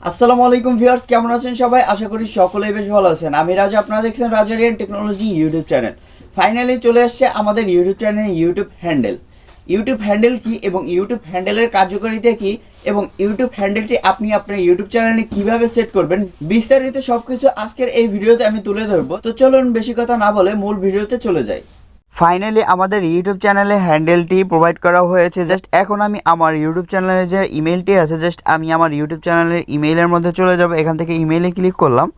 আসসালামু আলাইকুম ভিউয়ার্স, কেমন আছেন সবাই? আশা করি সকলেই বেশ ভালো আছেন। আমি রাজা, আপনারা দেখছেন Raj Aryan technology YouTube channel. Finally চলে আসছে আমাদের ইউটিউব চ্যানেলে ইউটিউব হ্যান্ডেল। ইউটিউব হ্যান্ডেল কি এবং ইউটিউব হ্যান্ডেলের কার্যকারিতা কি এবং ইউটিউব হ্যান্ডেলটি আপনি আপনার ইউটিউব চ্যানেলে কিভাবে সেট করবেন, বিস্তারিত সবকিছু আজকের এই ভিডিওতে আমি তুলে ধরবো। তো চলুন বেশি কথা না বলে মূল ভিডিওতে চলে যাই। ফাইনালি আমাদের ইউটিউব চ্যানেলে হ্যান্ডেলটি প্রোভাইড করা হয়েছে। জাস্ট এখন আমি আমার ইউটিউব চ্যানেলে যে ইমেলটি আছে, জাস্ট আমি আমার ইউটিউব চ্যানেলের ইমেইলের মধ্যে চলে যাব। এখান থেকে ইমেইলে ক্লিক করলাম।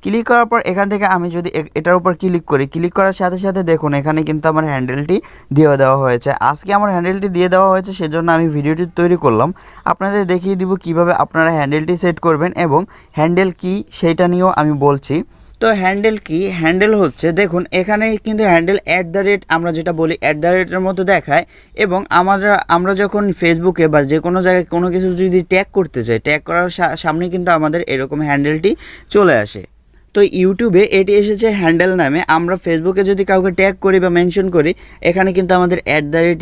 ক্লিক করার পর এখান থেকে আমি যদি এটার উপর ক্লিক করি, ক্লিক করার সাথে সাথে দেখুন এখানে কিন্তু আমার হ্যান্ডেলটি দিয়ে দেওয়া হয়েছে। আজকে আমার হ্যান্ডেলটি দিয়ে দেওয়া হয়েছে, সেজন্য আমি ভিডিওটি তৈরি করলাম। আপনাদের দেখিয়ে দিব কিভাবে আপনারা হ্যান্ডেলটি সেট করবেন এবং হ্যান্ডেল কি সেইটা নিয়েও আমি বলছি। তো হ্যান্ডেল কি? হ্যান্ডেল হচ্ছে, দেখুন এখানে কিন্তু হ্যান্ডেল @ আমরা যেটা বলি @এর মতো দেখায়, এবং আমরা যখন ফেসবুকে বা যে কোনো জায়গায় কোনো কিছু যদি ট্যাগ করতে চাই, ট্যাগ করার সামনে কিন্তু আমাদের এরকম হ্যান্ডেলটি চলে আসে। তো ইউটিউবে এটি এসেছে হ্যান্ডেল নামে। আমরা ফেসবুকে যদি কাউকে ট্যাগ করি বা মেনশন করি, এখানে কিন্তু আমাদের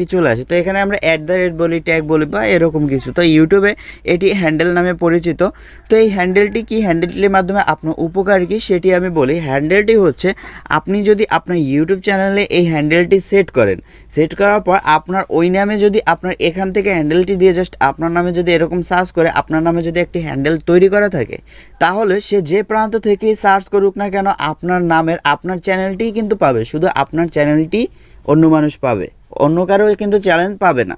@ই চলে আসে। তো এখানে আমরা @ বলি, ট্যাগ বলি বা এরকম কিছু। তো ইউটিউবে এটি হ্যান্ডেল নামে পরিচিত। তো এই হ্যান্ডেলটি কি, হ্যান্ডেলটির মাধ্যমে আপনার উপকার কি সেটি আমি বলি। হ্যান্ডেলটি হচ্ছে, আপনি যদি আপনার ইউটিউব চ্যানেলে এই হ্যান্ডেলটি সেট করেন, সেট করার পর আপনার ওই নামে যদি আপনার এখান থেকে হ্যান্ডেলটি দিয়ে জাস্ট আপনার নামে যদি এরকম সার্চ করে আপনার নামে যদি একটি হ্যান্ডেল তৈরি করা থাকে, তাহলে সে যে প্রান্ত থেকে সার্চ করুক না কেন, আপনার নামের আপনার চ্যানেলটিই কিন্তু পাবে। শুধু আপনার চ্যানেলটি অন্য মানুষ পাবে, অন্য কারো কিন্তু চ্যানেল পাবে না।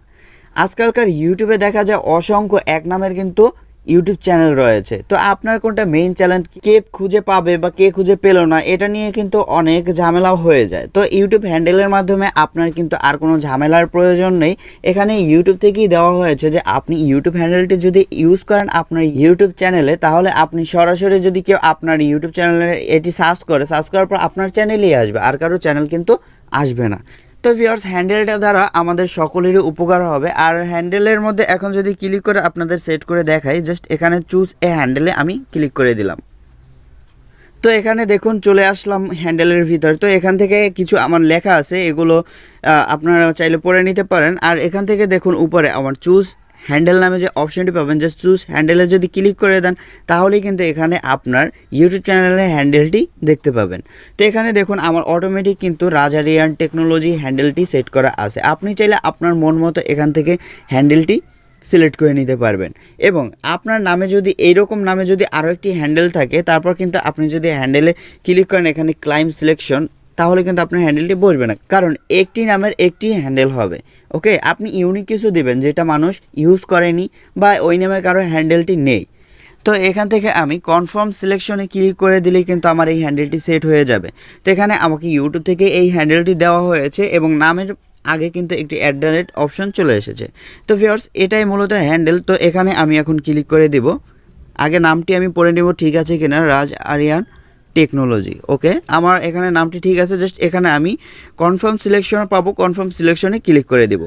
আজকালকার ইউটিউবে দেখা যায় অসংখ্য এক নামের কিন্তু ইউটিউব চ্যানেল রয়েছে। তো আপনার কোনটা মেইন চ্যানেল কে খুঁজে পাবে বা কে খুঁজে পেল না, এটা নিয়ে কিন্তু অনেক ঝামেলা হয়ে যায়। তো ইউটিউব হ্যান্ডেলের মাধ্যমে আপনার কিন্তু আর কোনো ঝামেলার প্রয়োজন নেই। এখানে ইউটিউব থেকেই দেওয়া হয়েছে যে আপনি ইউটিউব হ্যান্ডেলটি যদি ইউজ করেন আপনার ইউটিউব চ্যানেলে, তাহলে আপনি সরাসরি যদি কেউ আপনার ইউটিউব চ্যানেলে এটি সার্চ করার পর আপনার চ্যানেলেই আসবে, আর কারো চ্যানেল কিন্তু আসবে না। তো ভিউয়ার্স, হ্যান্ডেলটা দ্বারা আমাদের সকলেরই উপকার হবে। আর হ্যান্ডেলের মধ্যে এখন যদি ক্লিক করে আপনাদের সেট করে দেখাই, জাস্ট এখানে চুজ এ হ্যান্ডেলে আমি ক্লিক করে দিলাম। তো এখানে দেখুন চলে আসলাম হ্যান্ডেলের ভিতর। তো এখান থেকে কিছু আমার লেখা আছে, এগুলো আপনারা চাইলে পড়ে নিতে পারেন। আর এখান থেকে দেখুন উপরে আমার চুজ হ্যান্ডেল নামে যে অপশনটি পাবেন, জাস্ট চুজ হ্যান্ডেলে যদি ক্লিক করে দেন, তাহলেই কিন্তু এখানে আপনার ইউটিউব চ্যানেলের হ্যান্ডেলটি দেখতে পাবেন। তো এখানে দেখুন আমার অটোমেটিক কিন্তু রাজ আরিয়ান টেকনোলজি হ্যান্ডেলটি সেট করা আছে। আপনি চাইলে আপনার মন মতো এখান থেকে হ্যান্ডেলটি সিলেক্ট করে নিতে পারবেন। এবং আপনার নামে যদি এইরকম নামে যদি আরও একটি হ্যান্ডেল থাকে, তারপর কিন্তু আপনি যদি হ্যান্ডেলে ক্লিক করেন এখানে ক্লাইম সিলেকশন, তাহলে কিন্তু আপনার হ্যান্ডেলটি বসবে না, কারণ একটি নামের একটি হ্যান্ডেল হবে। ওকে, আপনি ইউনিক কিছু দেবেন যেটা মানুষ ইউজ করেনি বা ওই নামে কারো হ্যান্ডেলটি নেই। তো এখান থেকে আমি কনফার্ম সিলেকশনে ক্লিক করে দিলেই কিন্তু আমার এই হ্যান্ডেলটি সেট হয়ে যাবে। তো এখানে আমাকে ইউটিউব থেকে এই হ্যান্ডেলটি দেওয়া হয়েছে এবং নামের আগে কিন্তু একটি @ অপশন চলে এসেছে। তো ভিউয়ার্স, এটাই মূলত হ্যান্ডেল। তো এখানে আমি এখন ক্লিক করে দেব। আগে নামটি আমি পড়ে নেব ঠিক আছে কিনা, রাজ আরিয়ান টেকনোলজি। ওকে, আমার এখানে নামটি ঠিক আছে। জাস্ট এখানে আমি কনফার্ম সিলেকশন পাবো, কনফার্ম সিলেকশনে ক্লিক করে দেব।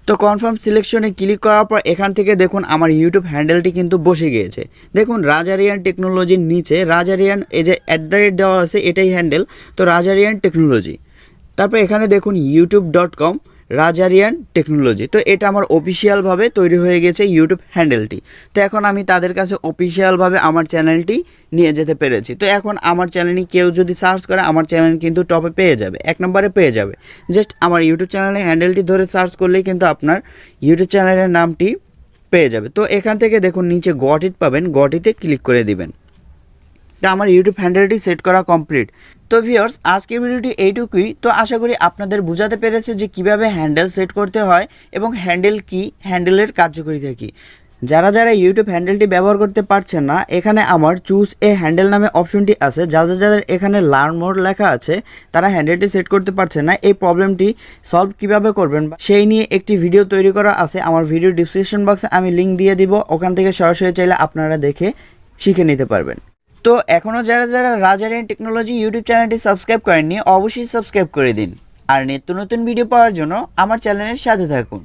তো কনফার্ম সিলেকশনে ক্লিক করার পর এখান থেকে দেখুন আমার ইউটিউব হ্যান্ডেলটি কিন্তু বসে গিয়েছে। দেখুন রাজ আরিয়ান টেকনোলজির নিচে রাজ আরিয়ান এই যে @ দেওয়া আছে, এটাই হ্যান্ডেল। তো রাজ আরিয়ান টেকনোলজি, তারপর এখানে দেখুন youtube.com রাজ আরিয়ান টেকনোলজি। তো এটা আমার অফিসিয়ালভাবে তৈরি হয়ে গেছে ইউটিউব হ্যান্ডেলটি। তো এখন আমি তাদের কাছে অফিসিয়ালভাবে আমার চ্যানেলটি নিয়ে যেতে পেরেছি। তো এখন আমার চ্যানেলে কেউ যদি সার্চ করে, আমার চ্যানেল কিন্তু টপে পেয়ে যাবে, 1 নম্বরে পেয়ে যাবে। জাস্ট আমার ইউটিউব চ্যানেলে হ্যান্ডেলটি ধরে সার্চ করলেই কিন্তু আপনার ইউটিউব চ্যানেলের নামটি পেয়ে যাবে। তো এখান থেকে দেখুন নিচে গট ইট পাবেন, গট ইটে ক্লিক করে দিবেন। তো আমার ইউটিউব হ্যান্ডেলটি সেট করা কমপ্লিট। তো ভিউয়ার্স, আজকের ভিডিওটি এইটুকুই। তো আশা করি আপনাদের বোঝাতে পেরেছে যে কিভাবে হ্যান্ডেল সেট করতে হয় এবং হ্যান্ডেল কি, হ্যান্ডেলের কার্যকারিতা কী। যারা ইউটিউব হ্যান্ডেলটি ব্যবহার করতে পারছেন না, এখানে আমার চুজ এ হ্যান্ডেল নামে অপশনটি আছে। যাদের এখানে লার্ন মোড লেখা আছে, তারা হ্যান্ডেলটি সেট করতে পারছেন না। এই প্রবলেমটি সলভ কিভাবে করবেন সেই নিয়ে একটি ভিডিও তৈরি করা আছে। আমার ভিডিও ডিসক্রিপশন বক্সে আমি লিঙ্ক দিয়ে দিব, ওখান থেকে সরাসরি চাইলে আপনারা দেখে শিখে নিতে পারবেন। তো এখনও যারা রাজ আরিয়ান টেকনোলজি ইউটিউব চ্যানেলটি সাবস্ক্রাইব করেননি, অবশ্যই সাবস্ক্রাইব করে দিন। আর নিত্য নতুন ভিডিও পাওয়ার জন্য আমার চ্যানেলের সাথে থাকুন।